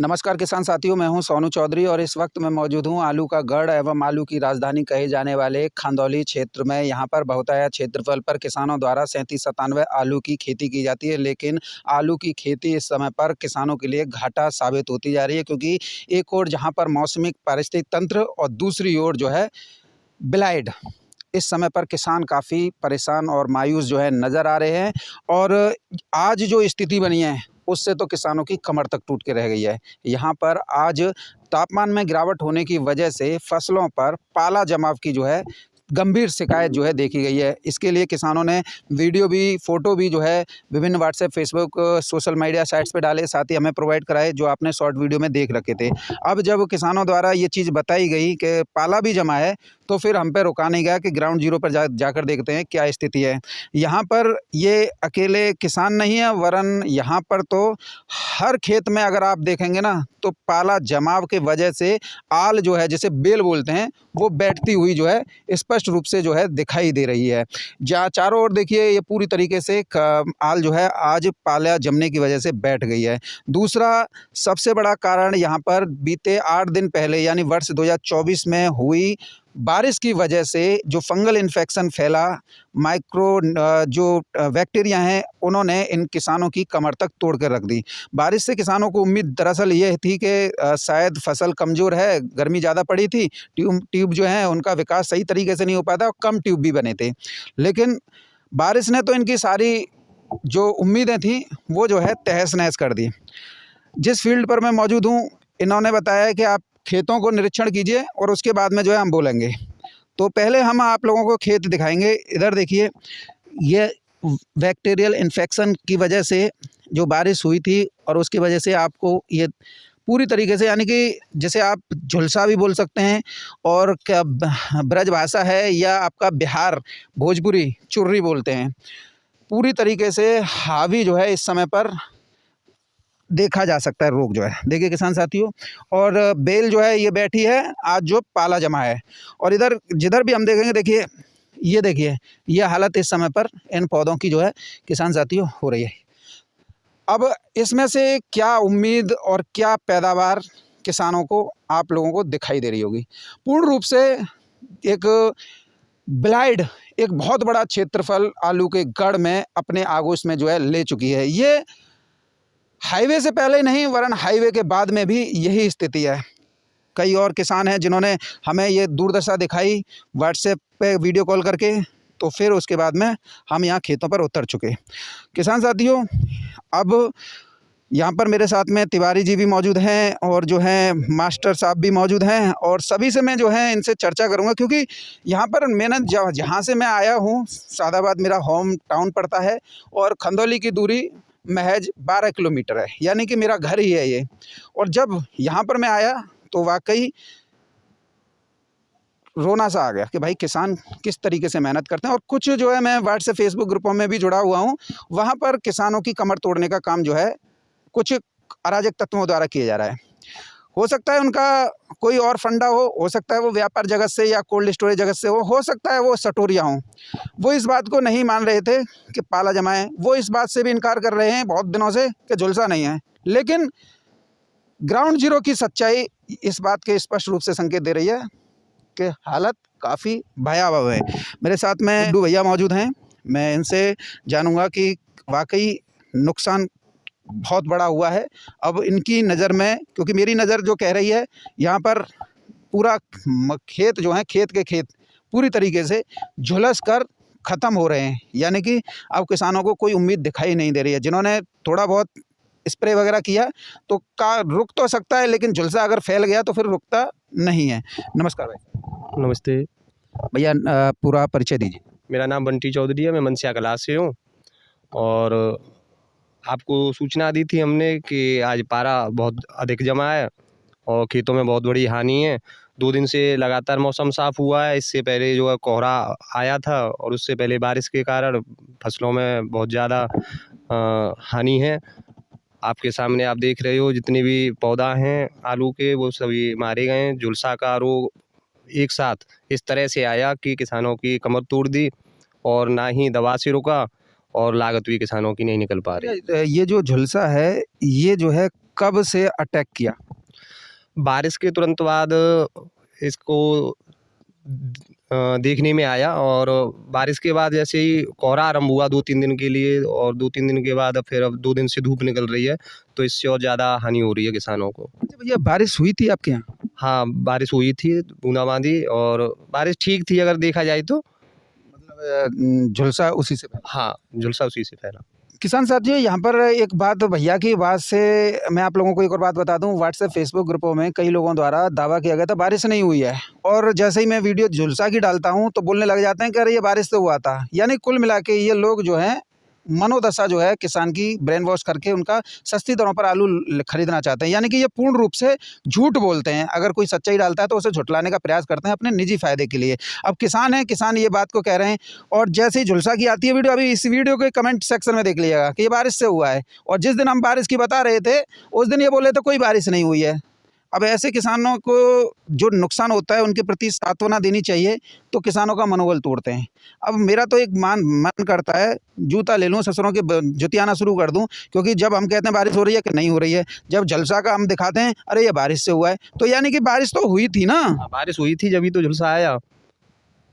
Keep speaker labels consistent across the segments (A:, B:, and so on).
A: नमस्कार किसान साथियों, मैं हूं सोनू चौधरी और इस वक्त मैं मौजूद हूं आलू का गढ़ एवं आलू की राजधानी कहे जाने वाले खंदौली क्षेत्र में। यहां पर बहुतायत क्षेत्रफल पर किसानों द्वारा 37-97 आलू की खेती की जाती है, लेकिन आलू की खेती इस समय पर किसानों के लिए घाटा साबित होती जा रही है, क्योंकि एक ओर जहाँ पर मौसमी पारिस्थितिक तंत्र और दूसरी ओर जो है ब्लाइट, इस समय पर किसान काफ़ी परेशान और मायूस जो है नज़र आ रहे हैं। और आज जो स्थिति बनी है उससे तो किसानों की कमर तक टूट के रह गई है। यहाँ पर आज तापमान में गिरावट होने की वजह से फसलों पर पाला जमाव की जो है गंभीर शिकायत जो है देखी गई है। इसके लिए किसानों ने वीडियो भी, फ़ोटो भी जो है विभिन्न WhatsApp, Facebook, social media sites पे डाले, साथ ही हमें प्रोवाइड कराए, जो आपने शॉर्ट वीडियो में देख रखे थे। अब जब किसानों द्वारा ये चीज़ बताई गई कि पाला भी जमा है, तो फिर हम पे रुका नहीं गया कि ग्राउंड ज़ीरो पर जाकर देखते हैं क्या स्थिति है। यहाँ पर ये अकेले किसान नहीं है, वरन यहाँ पर तो हर खेत में अगर आप देखेंगे ना, तो पाला जमाव के वजह से आल जो है, जिसे बेल बोलते हैं, वो बैठती हुई जो है स्पष्ट रूप से जो है दिखाई दे रही है। जहाँ चारों ओर देखिए, ये पूरी तरीके से आल जो है आज पाला जमने की वजह से बैठ गई है। दूसरा सबसे बड़ा कारण यहाँ पर बीते 8 दिन पहले यानी वर्ष 2024 में हुई बारिश की वजह से जो फंगल इन्फेक्शन फैला, जो बैक्टीरिया हैं, उन्होंने इन किसानों की कमर तक तोड़ कर रख दी। बारिश से किसानों को उम्मीद दरअसल ये थी कि शायद फसल कमज़ोर है, गर्मी ज़्यादा पड़ी थी, ट्यूब जो हैं उनका विकास सही तरीके से नहीं हो पाया था और कम ट्यूब भी बने थे। लेकिन बारिश ने तो इनकी सारी जो उम्मीदें थी वो जो है तहस-नहस कर दी। जिस फील्ड पर मैं मौजूद हूँ, इन्होंने बताया है कि आप खेतों को निरीक्षण कीजिए और उसके बाद में जो है हम बोलेंगे। तो पहले हम आप लोगों को खेत दिखाएंगे। इधर देखिए, ये बैक्टीरियल इन्फेक्शन की वजह से जो बारिश हुई थी और उसकी वजह से आपको ये पूरी तरीके से, यानी कि जिसे आप झुलसा भी बोल सकते हैं और क्या ब्रज भाषा है, या आपका बिहार भोजपुरी चुर्री बोलते हैं, पूरी तरीके से हावी जो है इस समय पर देखा जा सकता है रोग जो है। देखिए किसान साथियों, और बेल जो है ये बैठी है आज जो पाला जमा है। और इधर जिधर भी हम देखेंगे, देखिए ये हालत इस समय पर इन पौधों की जो है किसान साथियों हो रही है। अब इसमें से क्या उम्मीद और क्या पैदावार किसानों को, आप लोगों को दिखाई दे रही होगी। पूर्ण रूप से एक ब्लाइट एक बहुत बड़ा क्षेत्रफल आलू के गढ़ में अपने आगोश में जो है ले चुकी है। ये हाईवे से पहले नहीं, वरन हाईवे के बाद में भी यही स्थिति है। कई और किसान हैं जिन्होंने हमें ये दुर्दशा दिखाई व्हाट्सएप पे वीडियो कॉल करके, तो फिर उसके बाद में हम यहाँ खेतों पर उतर चुके। किसान साथियों, अब यहाँ पर मेरे साथ में तिवारी जी भी मौजूद हैं और जो है मास्टर साहब भी मौजूद हैं, और सभी से मैं जो है इनसे चर्चा करूँगा, क्योंकि यहाँ पर मैंने जहाँ से मैं आया हूँ, सादाबाद मेरा होम टाउन पड़ता है और खंदौली की दूरी महज 12 किलोमीटर है, यानी कि मेरा घर ही है ये। और जब यहाँ पर मैं आया तो वाकई रोना सा आ गया कि भाई किसान किस तरीके से मेहनत करते हैं। और कुछ जो है, मैं व्हाट्सएप, फेसबुक ग्रुपों में भी जुड़ा हुआ हूँ, वहाँ पर किसानों की कमर तोड़ने का काम जो है कुछ अराजक तत्वों द्वारा किया जा रहा है। हो सकता है उनका कोई और फंडा हो सकता है वो व्यापार जगत से या कोल्ड स्टोरेज जगत से हो सकता है वो सटोरिया हों। वो इस बात को नहीं मान रहे थे कि पाला जमाएं, वो इस बात से भी इनकार कर रहे हैं बहुत दिनों से कि झुलसा नहीं है। लेकिन ग्राउंड जीरो की सच्चाई इस बात के स्पष्ट रूप से संकेत दे रही है कि हालत काफ़ी भयावह है। मेरे साथ में गुड्डू भैया मौजूद हैं, मैं इनसे जानूंगा कि वाकई नुकसान बहुत बड़ा हुआ है। अब इनकी नज़र में, क्योंकि मेरी नज़र जो कह रही है, यहाँ पर पूरा खेत जो है, खेत के खेत पूरी तरीके से झुलस कर ख़त्म हो रहे हैं, यानी कि अब किसानों को कोई उम्मीद दिखाई नहीं दे रही है। जिन्होंने थोड़ा बहुत स्प्रे वगैरह किया तो रुक तो सकता है, लेकिन झुलसा अगर फैल गया तो फिर रुकता नहीं है। नमस्कार भाई।
B: नमस्ते
A: भैया, पूरा परिचय दीजिए।
B: मेरा नाम बंटी चौधरी है, मैं मनसिया कला से हूँ। और आपको सूचना दी थी हमने कि आज पारा बहुत अधिक जमा है और खेतों में बहुत बड़ी हानि है। 2 दिन से लगातार मौसम साफ़ हुआ है, इससे पहले जो है कोहरा आया था और उससे पहले बारिश के कारण फसलों में बहुत ज़्यादा हानि है। आपके सामने आप देख रहे हो, जितने भी पौधा हैं आलू के वो सभी मारे गए हैं। झुलसा का रोग एक साथ इस तरह से आया कि किसानों की कमर तोड़ दी, और ना ही दवा से रुका और लागत भी किसानों की नहीं निकल पा रही।
A: ये जो झुलसा है, ये जो है कब से अटैक किया?
B: बारिश के तुरंत बाद इसको देखने में आया, और बारिश के बाद जैसे ही कोहरा आरंभ हुआ 2-3 दिन के लिए, और 2-3 दिन के बाद फिर अब 2 दिन से धूप निकल रही है, तो इससे और ज़्यादा हानि हो रही है किसानों को।
A: अच्छा भैया, बारिश हुई थी आपके यहाँ?
B: हाँ, बारिश हुई थी, बूंदाबांदी, और बारिश ठीक थी अगर देखा जाए तो।
A: मतलब झुलसा उसी से पहले?
B: हाँ, झुलसा उसी से फैला।
A: किसान साथियों, यहाँ पर एक बात भैया की बात से मैं आप लोगों को एक और बात बता दूं। व्हाट्सएप फेसबुक ग्रुपों में कई लोगों द्वारा दावा किया गया था बारिश नहीं हुई है, और जैसे ही मैं वीडियो झुलसा की डालता हूं तो बोलने लग जाते हैं कि अरे ये बारिश तो हुआ था। यानी कुल मिला के ये लोग जो है मनोदशा जो है किसान की ब्रेन वॉश करके उनका सस्ती दरों पर आलू खरीदना चाहते हैं। यानी कि ये पूर्ण रूप से झूठ बोलते हैं। अगर कोई सच्चाई डालता है तो उसे झुठलाने का प्रयास करते हैं अपने निजी फायदे के लिए। अब किसान है, किसान ये बात को कह रहे हैं, और जैसे ही झुलसा की आती है वीडियो, अभी इस वीडियो के कमेंट सेक्शन में देख लीजिएगा कि ये बारिश से हुआ है, और जिस दिन हम बारिश की बता रहे थे उस दिन ये बोले थे कोई बारिश नहीं हुई है। अब ऐसे किसानों को जो नुकसान होता है उनके प्रति सांत्वना देनी चाहिए, तो किसानों का मनोबल तोड़ते हैं। अब मेरा तो एक मन करता है जूता ले लूँ, ससुरों के जुतियाना शुरू कर दूं, क्योंकि जब हम कहते हैं बारिश हो रही है कि नहीं हो रही है, जब झुलसा का हम दिखाते हैं अरे ये बारिश से हुआ है, तो यानी कि बारिश तो हुई थी ना।
B: हाँ, बारिश हुई थी जभी तो झुलसा आया।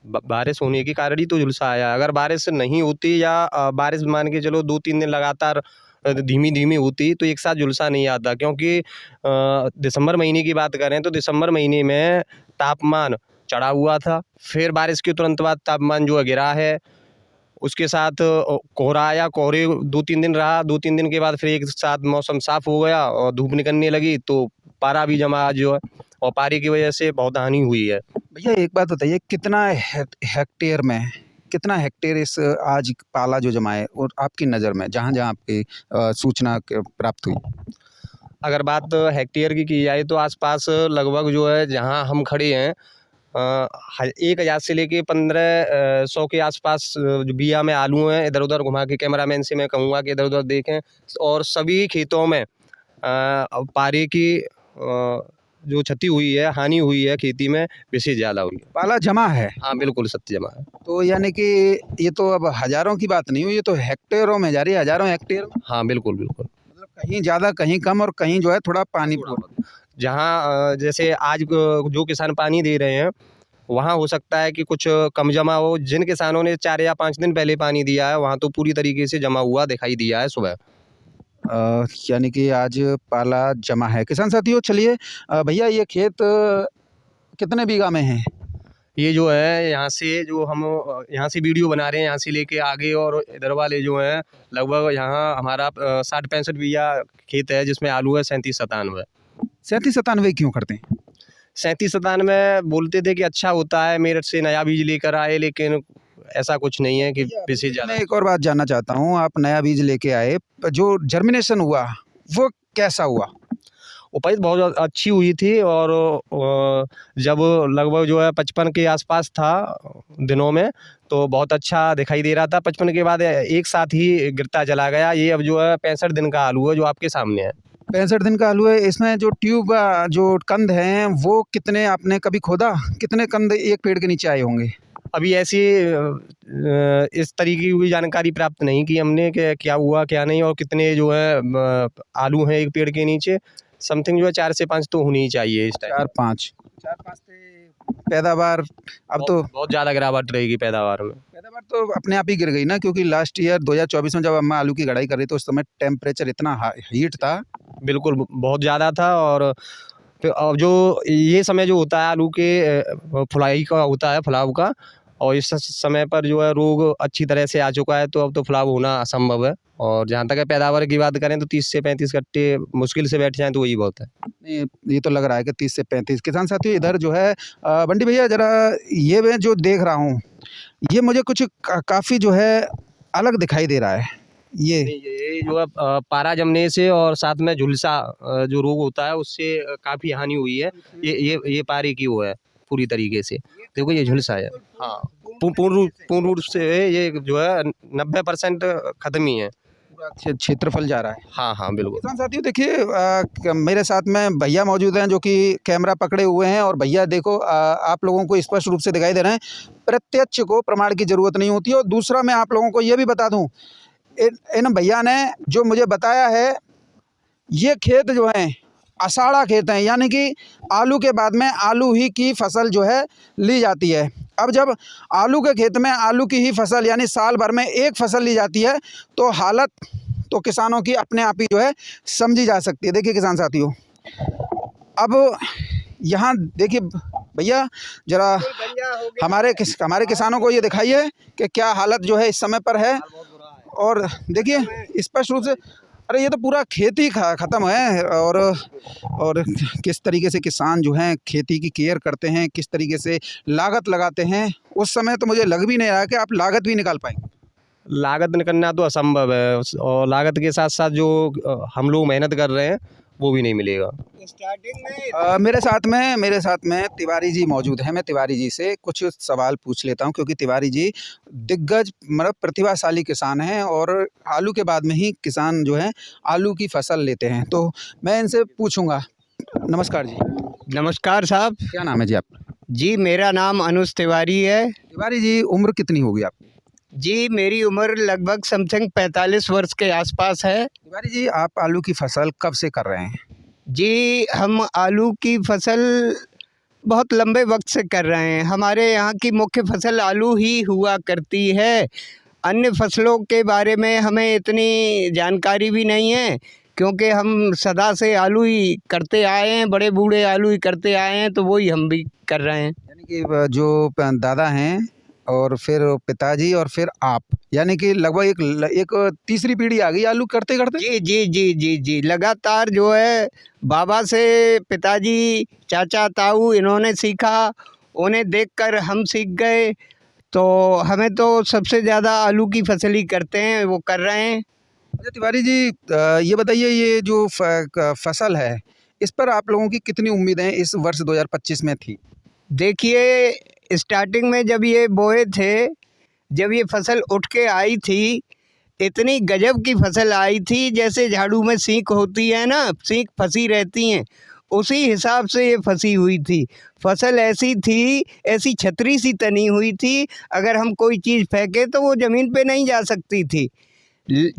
B: बारिश होने के कारण ही तो झुलसा आया। अगर बारिश नहीं होती, या बारिश मान के चलो 2-3 दिन लगातार धीमी धीमी होती, तो एक साथ झुलसा नहीं आता। क्योंकि दिसंबर महीने की बात करें तो दिसंबर महीने में तापमान चढ़ा हुआ था, फिर बारिश के तुरंत बाद तापमान जो है गिरा है, उसके साथ कोहरा आया, कोहरे 2-3 दिन रहा, 2-3 दिन के बाद फिर एक साथ मौसम साफ हो गया और धूप निकलने लगी, तो पारा भी जमा जो है, और पारे की वजह से बहुत हानि हुई है।
A: भैया एक बात बताइए, कितना हेक्टेयर इस आज पाला जो जमा है, और आपकी नज़र में जहाँ जहाँ आपकी सूचना प्राप्त हुई?
B: अगर बात हेक्टेयर की जाए तो आसपास लगभग जो है जहाँ हम खड़े हैं 1000 से लेके 1500 के आसपास जो बिया में आलू हैं। इधर उधर घुमा के कैमरामैन से मैं कहूँगा कि इधर उधर देखें, और सभी खेतों में पारे की जो क्षति हुई है, हानि हुई है खेती में, विशेष ज़्यादा हुई है।
A: पाला जमा है?
B: हाँ, बिल्कुल सत्य जमा है।
A: तो यानी कि ये तो अब हज़ारों की बात नहीं हुई, ये तो हेक्टेयरों में जा रही है, हज़ारों हेक्टेयर में।
B: हाँ, बिल्कुल बिल्कुल।
A: मतलब कहीं ज़्यादा कहीं कम, और कहीं जो है थोड़ा पानी पूरा।
B: जहाँ जैसे आज जो किसान पानी दे रहे हैं, वहाँ हो सकता है कि कुछ कम जमा हो। जिन किसानों ने 4 या 5 दिन पहले पानी दिया है, वहाँ तो पूरी तरीके से जमा हुआ दिखाई दिया है सुबह।
A: यानी कि आज पाला जमा है। किसान साथियों, चलिए भैया ये खेत कितने बीघा में है?
B: ये जो है यहाँ से जो हम यहाँ से वीडियो बना रहे हैं, यहाँ से लेके आगे और इधर वाले जो हैं, लगभग यहाँ हमारा 60-65 बीघा खेत है, जिसमें आलू है 37-97।
A: 37-97 क्यों करते हैं?
B: 37-97 बोलते थे कि अच्छा होता है, मेरठ से नया बीज लेकर आए, लेकिन ऐसा कुछ नहीं है कि विशेष ज़्यादा।
A: मैं एक और बात जानना चाहता हूँ, आप नया बीज लेके आए, जो जर्मिनेशन हुआ वो कैसा हुआ?
B: उपज बहुत अच्छी हुई थी, और जब लगभग जो है 55 के आसपास था दिनों में, तो बहुत अच्छा दिखाई दे रहा था। 55 के बाद एक साथ ही गिरता चला गया। ये अब जो है 65 दिन का आलू है, जो आपके सामने है।
A: 65 दिन का आलू है। इसमें जो ट्यूब जो कंद हैं वो कितने आपने कभी खोदा? कितने कंद एक पेड़ के नीचे आए होंगे?
B: अभी ऐसी इस तरीके की कोई जानकारी प्राप्त नहीं की हमने कि क्या हुआ क्या नहीं, और कितने जो है आलू हैं एक पेड़ के नीचे। समथिंग जो है 4 से 5 तो होनी ही चाहिए इस टाइम।
A: 4-5 से पैदावार अब तो
B: बहुत ज़्यादा गिरावट रहेगी पैदावार में।
A: पैदावार तो अपने आप ही गिर गई ना, क्योंकि लास्ट ईयर 2024 में जब अम्मा आलू की गड़ाई कर रही थी उस समय टेम्परेचर इतना हीट था।
B: बिल्कुल बहुत ज़्यादा था, और फिर अब जो ये समय जो होता है आलू के फुलाई का होता है, फुलाव का, और इस समय पर जो है रोग अच्छी तरह से आ चुका है, तो अब तो फुलाव होना असंभव है। और जहाँ तक है पैदावार की बात करें तो 30 से 35 कट्टे मुश्किल से बैठ जाएँ तो वही बहुत है।
A: नहीं, ये तो लग रहा है कि 30 से 35। किसान साथियों, इधर जो है बंटी भैया ज़रा ये मैं जो देख रहा हूँ, ये मुझे कुछ काफ़ी जो है अलग दिखाई दे रहा है।
B: ये जो है पारा जमने से और साथ में झुलसा जो रोग होता है उससे काफ़ी हानि हुई है। ये पारे की वो है पूरी तरीके से। देखो ये झुलसा है। हाँ, पूर्ण रूप से ये जो है 90% ख़त्म ही है।
A: पूरा क्षेत्रफल जा रहा है।
B: हाँ हाँ, बिल्कुल।
A: किसान साथियों देखिए, मेरे साथ में भैया मौजूद हैं जो कि कैमरा पकड़े हुए हैं, और भैया देखो आप लोगों को स्पष्ट रूप से दिखाई दे रहे हैं। प्रत्यक्ष को प्रमाण की ज़रूरत नहीं होती है। और दूसरा मैं आप लोगों को ये भी बता दूं, इन भैया ने जो मुझे बताया है ये खेत जो हैं अषाढ़ा खेत हैं, यानी कि आलू के बाद में आलू ही की फसल जो है ली जाती है। अब जब आलू के खेत में आलू की ही फसल यानी साल भर में एक फसल ली जाती है तो हालत तो किसानों की अपने आप ही जो है समझी जा सकती है। देखिए किसान साथियों, अब यहाँ देखिए भैया, ज़रा हमारे किसानों को ये दिखाइए कि क्या हालत जो है इस समय पर है। और देखिए स्पष्ट रूप से, अरे ये तो पूरा खेती ख़त्म है। और किस तरीके से किसान जो हैं खेती की केयर करते हैं, किस तरीके से लागत लगाते हैं, उस समय तो मुझे लग भी नहीं रहा कि आप लागत भी निकाल पाएंगे।
B: लागत निकलना तो असंभव है, और लागत के साथ साथ जो हम लोग मेहनत कर रहे हैं वो भी नहीं मिलेगा।
C: स्टार्टिंग में
A: मेरे साथ में तिवारी जी मौजूद हैं। मैं तिवारी जी से कुछ सवाल पूछ लेता हूं, क्योंकि तिवारी जी दिग्गज मतलब प्रतिभाशाली किसान हैं और आलू के बाद में ही किसान जो है आलू की फसल लेते हैं। तो मैं इनसे पूछूंगा। नमस्कार जी।
C: नमस्कार साहब।
A: क्या नाम है जी आपका?
C: जी मेरा नाम अनुज तिवारी है।
A: तिवारी जी, उम्र कितनी होगी आपकी?
C: जी मेरी उम्र लगभग समथिंग 45 वर्ष के आसपास है।
A: तिवारी जी, आप आलू की फसल कब से कर रहे हैं?
C: जी हम आलू की फसल बहुत लंबे वक्त से कर रहे हैं। हमारे यहाँ की मुख्य फसल आलू ही हुआ करती है। अन्य फसलों के बारे में हमें इतनी जानकारी भी नहीं है, क्योंकि हम सदा से आलू ही करते आए हैं, बड़े बूढ़े आलू ही करते आए हैं, तो वही हम भी कर रहे हैं।
A: यानी कि जो दादा हैं और फिर पिताजी और फिर आप, यानी कि लगभग एक तीसरी पीढ़ी आ गई आलू करते करते।
C: जी जी जी जी जी लगातार जो है बाबा से पिताजी, चाचा, ताऊ इन्होंने सीखा, उन्हें देखकर हम सीख गए। तो हमें तो सबसे ज़्यादा आलू की फसल ही करते हैं, वो कर रहे हैं।
A: अच्छा तिवारी जी, ये बताइए, ये जो फसल है इस पर आप लोगों की कितनी उम्मीदें इस वर्ष 2025 में थी?
C: देखिए स्टार्टिंग में जब ये बोए थे, जब ये फसल उठ के आई थी, इतनी गजब की फसल आई थी जैसे झाड़ू में सींक होती है ना, सींक फंसी रहती हैं, उसी हिसाब से ये फंसी हुई थी। फसल ऐसी थी, ऐसी छतरी सी तनी हुई थी, अगर हम कोई चीज़ फेंके तो वो ज़मीन पे नहीं जा सकती थी।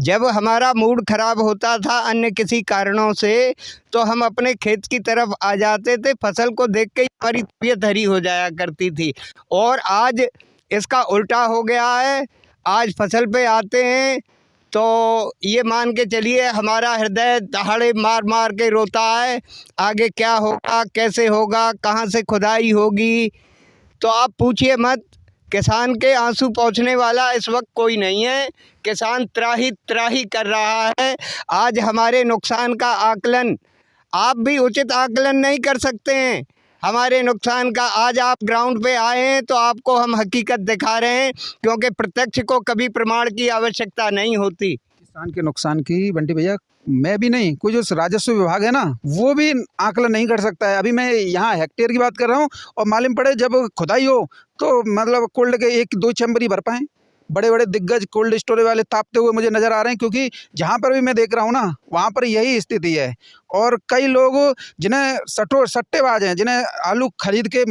C: जब हमारा मूड ख़राब होता था अन्य किसी कारणों से, तो हम अपने खेत की तरफ आ जाते थे, फसल को देख के हमारी तबीयत हरी हो जाया करती थी। और आज इसका उल्टा हो गया है। आज फसल पे आते हैं तो ये मान के चलिए हमारा हृदय दहाड़े मार मार के रोता है, आगे क्या होगा, कैसे होगा, कहाँ से खुदाई होगी। तो आप पूछिए मत, किसान के आंसू पोंछने वाला इस वक्त कोई नहीं है। किसान त्राही त्राही कर रहा है। आज हमारे नुकसान का आकलन आप भी उचित आकलन नहीं कर सकते हैं हमारे नुकसान का। आज आप ग्राउंड पे आए हैं तो आपको हम हकीकत दिखा रहे हैं, क्योंकि प्रत्यक्ष को कभी प्रमाण की आवश्यकता नहीं होती।
A: किसान के नुकसान की बंटी भैया मैं भी नहीं, कोई जो राजस्व विभाग है ना वो भी आकलन नहीं कर सकता है। अभी मैं यहाँ हेक्टेयर की बात कर रहा हूँ और मालूम पड़े जब खुदाई हो तो मतलब कोल्ड के 1-2 चैम्बर ही भर पाएँ। बड़े बड़े दिग्गज कोल्ड स्टोरेज वाले तापते हुए मुझे नज़र आ रहे हैं, क्योंकि जहाँ पर भी मैं देख रहा हूँ ना वहाँ पर यही स्थिति है। और कई लोग जिन्हें सट्टेबाज हैं, जिन्हें आलू खरीद के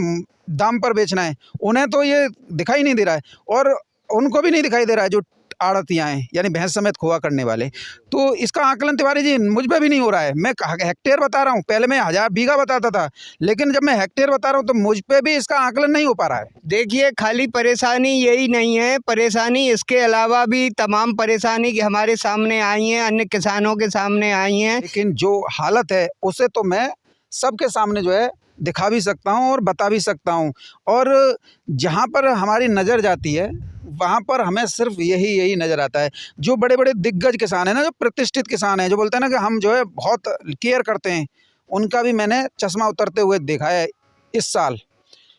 A: दाम पर बेचना है, उन्हें तो ये दिखाई नहीं दे रहा है। और उनको भी नहीं दिखाई दे रहा है जो आड़तियाँ हैं, यानी भैंस समेत खोआ करने वाले। तो इसका आकलन तिवारी जी मुझ पे भी नहीं हो रहा है। मैं हेक्टेयर बता रहा हूँ, पहले मैं 1000 बीघा बताता था, लेकिन जब मैं हेक्टेयर बता रहा हूँ तो मुझ पे भी इसका आकलन नहीं हो पा रहा है।
C: देखिए खाली परेशानी यही नहीं है, परेशानी इसके अलावा भी तमाम परेशानी हमारे सामने आई हैं, अन्य किसानों के सामने आई हैं।
A: लेकिन जो हालत है उसे तो मैं सबके सामने जो है दिखा भी सकता हूँ और बता भी सकता हूँ। और जहाँ पर हमारी नज़र जाती है वहाँ पर हमें सिर्फ यही नज़र आता है। जो बड़े बड़े दिग्गज किसान हैं ना, जो प्रतिष्ठित किसान हैं, जो बोलते हैं ना कि हम जो है बहुत केयर करते हैं, उनका भी मैंने चश्मा उतरते हुए देखा है इस साल।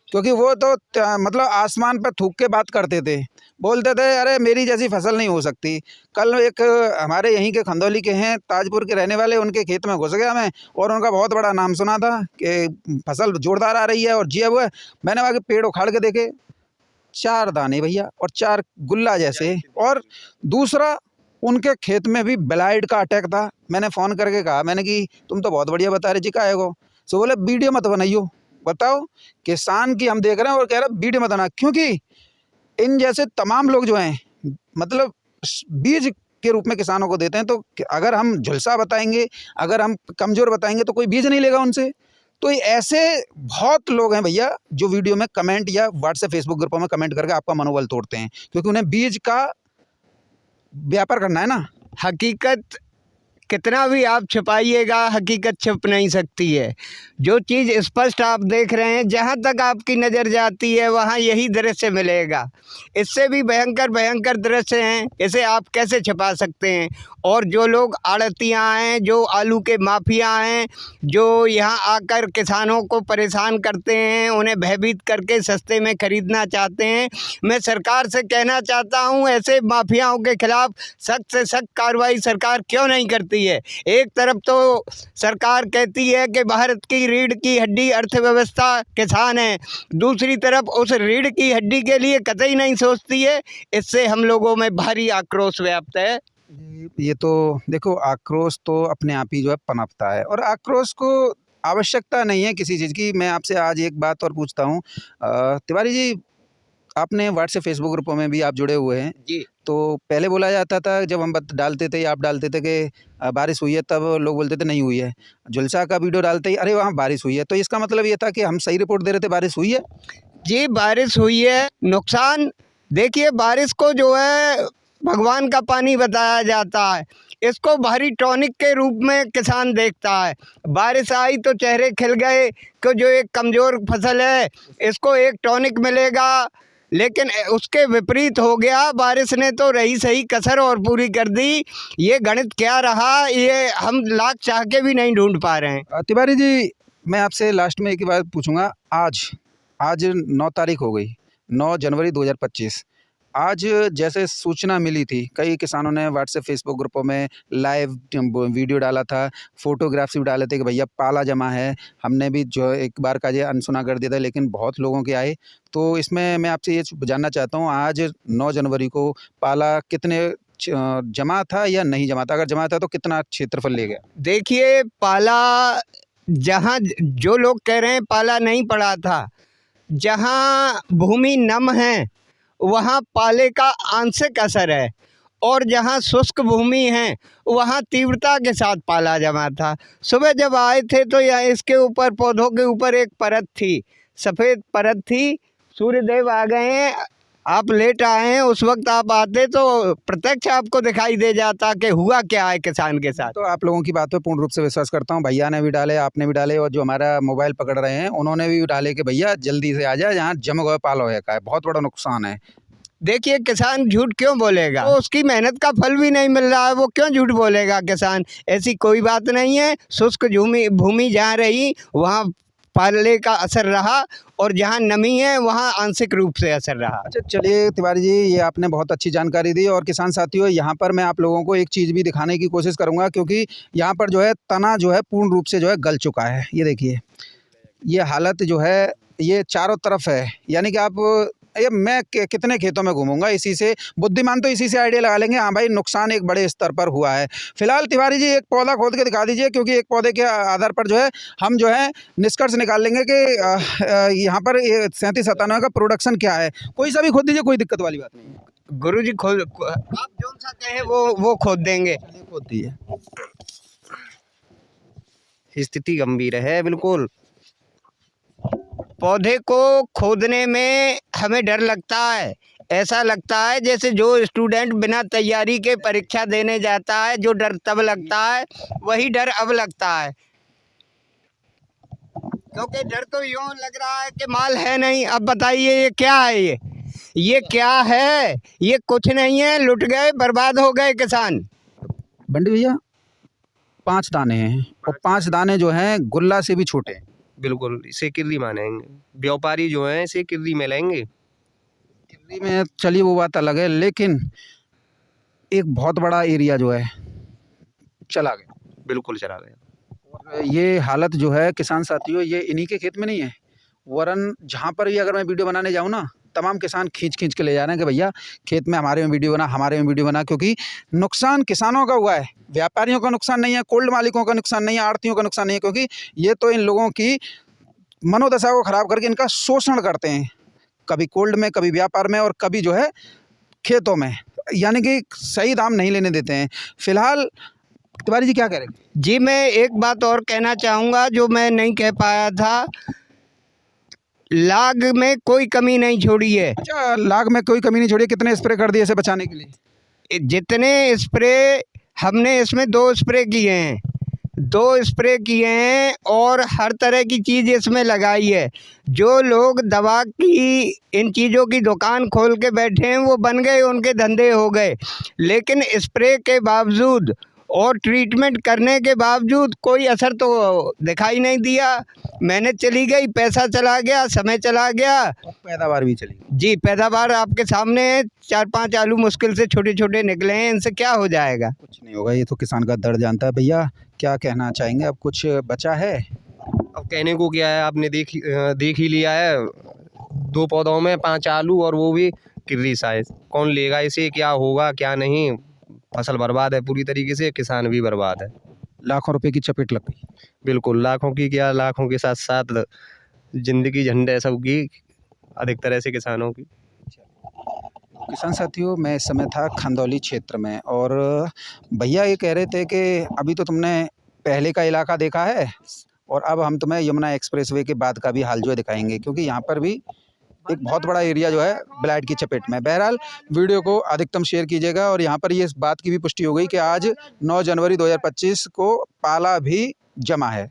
A: क्योंकि वो तो मतलब आसमान पर थूक के बात करते थे, बोलते थे अरे मेरी जैसी फसल नहीं हो सकती। कल एक हमारे यहीं के खंदौली के हैं, ताजपुर के रहने वाले, उनके खेत में घुस गया मैं और उनका बहुत बड़ा नाम सुना था कि फसल जोरदार आ रही है और जिया हुआ है। मैंने वहाँ के पेड़ उखाड़ के देखे, 4 दाने भैया और 4 गुल्ला जैसे। और दूसरा उनके खेत में भी ब्लाइट का अटैक था। मैंने फ़ोन करके कहा, मैंने कि तुम तो बहुत बढ़िया बता रहे जी, काहे को? सो बोले वीडियो मत बनाइयो। बताओ, किसान की हम देख रहे हैं और कह रहे वीडियो मत बना, क्योंकि इन जैसे तमाम लोग जो हैं मतलब बीज के रूप में किसानों को देते हैं। तो अगर हम झुलसा बताएंगे, अगर हम कमज़ोर बताएंगे तो कोई बीज नहीं लेगा उनसे। तो ये ऐसे बहुत लोग हैं भैया जो वीडियो में कमेंट या व्हाट्सएप फेसबुक ग्रुपों में कमेंट करके आपका मनोबल तोड़ते हैं, क्योंकि उन्हें बीज का व्यापार करना है ना।
C: हकीकत कितना भी आप छुपाइएगा, हकीकत छुप नहीं सकती है। जो चीज़ स्पष्ट आप देख रहे हैं, जहाँ तक आपकी नज़र जाती है वहाँ यही दृश्य मिलेगा। इससे भी भयंकर भयंकर दृश्य हैं, इसे आप कैसे छुपा सकते हैं। और जो लोग आड़तियाँ हैं, जो आलू के माफिया हैं, जो यहाँ आकर किसानों को परेशान करते हैं, उन्हें भयभीत करके सस्ते में ख़रीदना चाहते हैं, मैं सरकार से कहना चाहता हूँ ऐसे माफियाओं के खिलाफ़ सख्त से सख्त कार्रवाई सरकार क्यों नहीं करती है। एक तरफ तो सरकार कहती है कि भारत की रीढ़ की हड्डी अर्थव्यवस्था किसान है, दूसरी तरफ उस रीढ़ की हड्डी के लिए कतई नहीं सोचती है। इससे हम लोगों में भारी आक्रोश व्याप्त है।
A: ये तो देखो, आक्रोश तो अपने आप ही जो है पनपता है, और आक्रोश को आवश्यकता नहीं है किसी चीज़ की। मैं आपसे आज एक बात और पूछता हूँ, तिवारी जी, आपने व्हाट्सएप फेसबुक ग्रुपों में भी आप जुड़े हुए हैं
C: जी।
A: तो पहले बोला जाता था, जब हम डालते थे या आप डालते थे कि बारिश हुई है, तब लोग बोलते थे नहीं हुई है। झुलसा का वीडियो डालते ही अरे वहाँ बारिश हुई है, तो इसका मतलब ये था कि हम सही रिपोर्ट दे रहे थे, बारिश हुई है।
C: जी, बारिश हुई है। नुकसान देखिए, बारिश को जो है भगवान का पानी बताया जाता है, इसको भारी टॉनिक के रूप में किसान देखता है। बारिश आई तो चेहरे खिल गए कि जो एक कमज़ोर फसल है इसको एक टॉनिक मिलेगा, लेकिन उसके विपरीत हो गया। बारिश ने तो रही सही कसर और पूरी कर दी। ये गणित क्या रहा, ये हम लाख चाह के भी नहीं ढूंढ पा रहे हैं।
A: तिवारी जी, मैं आपसे लास्ट में एक ही बात पूछूंगा। आज 9 तारीख हो गई, 9 जनवरी 2025। आज जैसे सूचना मिली थी, कई किसानों ने व्हाट्सएप फेसबुक ग्रुपों में लाइव वीडियो डाला था, फोटोग्राफ्स भी डाले थे कि भैया पाला जमा है। हमने भी जो एक बार का ये अनसुना कर दिया था, लेकिन बहुत लोगों के आए। तो इसमें मैं आपसे ये जानना चाहता हूँ, आज 9 जनवरी को पाला कितने जमा था या नहीं जमा था? अगर जमा था तो कितना क्षेत्रफल ले गया?
C: देखिए, पाला जहाँ जो लोग कह रहे हैं पाला नहीं पड़ा था, जहाँ भूमि नम है वहाँ पाले का आंशिक असर है, और जहाँ शुष्क भूमि है वहाँ तीव्रता के साथ पाला जमा था। सुबह जब आए थे तो यहाँ इसके ऊपर, पौधों के ऊपर एक परत थी, सफ़ेद परत थी। सूर्यदेव आ गए हैं, आप लेट आए हैं, उस वक्त आप आते तो प्रत्यक्ष आपको दिखाई दे जाता कि हुआ क्या है किसान के साथ।
A: तो आप लोगों की बात पे पूर्ण रूप से विश्वास करता हूँ। भैया ने भी डाले, आपने भी डाले, और जो हमारा मोबाइल पकड़ रहे हैं उन्होंने भी डाले कि भैया जल्दी से आ जाए, यहाँ जम गए पालो है का है, बहुत बड़ा नुकसान है।
C: देखिए, किसान झूठ क्यों बोलेगा? तो उसकी मेहनत का फल भी नहीं मिल रहा है, वो क्यों झूठ बोलेगा किसान? ऐसी कोई बात नहीं है। शुष्क भूमि जहाँ रही वहाँ पाले का असर रहा, और जहाँ नमी है वहाँ आंशिक रूप से असर रहा।
A: अच्छा, चलिए तिवारी जी, ये आपने बहुत अच्छी जानकारी दी। और किसान साथियों, यहाँ पर मैं आप लोगों को एक चीज़ भी दिखाने की कोशिश करूँगा, क्योंकि यहाँ पर जो है तना जो है पूर्ण रूप से जो है गल चुका है। ये देखिए, ये हालत जो है ये चारों तरफ है, यानी कि आप ये मैं कितने खेतों में घूमूंगा, इसी से बुद्धिमान तो इसी से आइडिया लगा लेंगे, हाँ भाई नुकसान एक बड़े स्तर पर हुआ है। फिलहाल तिवारी जी एक पौधा खोद के दिखा दीजिए, क्योंकि एक पौधे के आधार पर जो है हम जो है निष्कर्ष निकाल लेंगे कि यहाँ पर 37-97 का प्रोडक्शन क्या है। कोई सा भी खोद दीजिए, कोई दिक्कत वाली बात नहीं है।
C: गुरुजी खोद, आप जो सा कहें वो खोद देंगे।
A: खोद दीजिए।
B: स्थिति गंभीर है बिल्कुल।
C: पौधे को खोदने में हमें डर लगता है। ऐसा लगता है जैसे जो स्टूडेंट बिना तैयारी के परीक्षा देने जाता है, जो डर तब लगता है वही डर अब लगता है। क्योंकि डर तो यूँ लग रहा है कि माल है नहीं। अब बताइए ये क्या है? ये क्या है? ये कुछ नहीं है, लुट गए, बर्बाद हो गए किसान।
A: बंडी भैया, 5 दाने हैं, और 5 दाने जो हैं गुल्ला से भी छोटे हैं।
B: बिल्कुल, इसे किल्ली मानेंगे। व्यापारी जो हैं इसे किल्ली में लेंगे।
A: किल्ली में चलिए वो बात अलग है, लेकिन एक बहुत बड़ा एरिया जो है चला गया।
B: बिल्कुल चला गया।
A: और ये हालत जो है किसान साथियों, ये इन्हीं के खेत में नहीं है, वरन जहाँ पर भी अगर मैं वीडियो बनाने जाऊँ ना, तमाम किसान खींच के ले जा रहे हैं कि भैया खेत में हमारे में वीडियो बना, हमारे में वीडियो बना। क्योंकि नुकसान किसानों का हुआ है, व्यापारियों का नुकसान नहीं है, कोल्ड मालिकों का नुकसान नहीं है, आड़तियों का नुकसान नहीं है। क्योंकि ये तो इन लोगों की मनोदशा को ख़राब करके इनका शोषण करते हैं, कभी कोल्ड में, कभी व्यापार में, और कभी जो है खेतों में। यानी कि सही दाम नहीं लेने देते हैं। फिलहाल तिवारी जी क्या कह रहे हैं?
C: जी, मैं एक बात और कहना चाहूँगा जो मैं नहीं कह पाया था, लाग में कोई कमी नहीं छोड़ी है।
A: अच्छा, लाग में कोई कमी नहीं छोड़ी। कितने स्प्रे कर दिए इसे बचाने के लिए?
C: जितने स्प्रे हमने इसमें 2 स्प्रे किए हैं, 2 स्प्रे किए हैं और हर तरह की चीज़ इसमें लगाई है। जो लोग दवा की इन चीज़ों की दुकान खोल के बैठे हैं वो बन गए, उनके धंधे हो गए, लेकिन स्प्रे के बावजूद और ट्रीटमेंट करने के बावजूद कोई असर तो दिखाई नहीं दिया। मेहनत चली गई, पैसा चला गया, समय चला गया,
A: और पैदावार भी चली।
C: जी पैदावार आपके सामने है। 4-5 आलू मुश्किल से छोटे छोटे निकले हैं, इनसे क्या हो जाएगा?
A: कुछ नहीं होगा, ये तो किसान का दर्द जानता है। भैया क्या कहना चाहेंगे? अब कुछ बचा है?
B: अब कहने को क्या है, आपने देख ही लिया है, 2 पौधों में 5 आलू और वो भी किर्री साइज। कौन लेगा इसे, क्या होगा क्या नहीं? फसल बर्बाद है पूरी तरीके से, किसान भी बर्बाद है।
A: लाखों रुपए की चपेट लग गई।
B: बिल्कुल, लाखों की क्या, लाखों के साथ साथ ज़िंदगी झंड है सबकी, अधिक तरह से किसानों की।
A: किसान साथियों, मैं इस समय था खंदौली क्षेत्र में और भैया ये कह रहे थे कि अभी तो तुमने पहले का इलाका देखा है और अब हम तुम्हें यमुना एक्सप्रेसवे के बाद का भी हाल जो है दिखाएंगे, क्योंकि यहाँ पर भी एक बहुत बड़ा एरिया जो है ब्लाइट की चपेट में। बहरहाल वीडियो को अधिकतम शेयर कीजिएगा। और यहाँ पर ये इस बात की भी पुष्टि हो गई कि आज 9 जनवरी 2025 को पाला भी जमा है।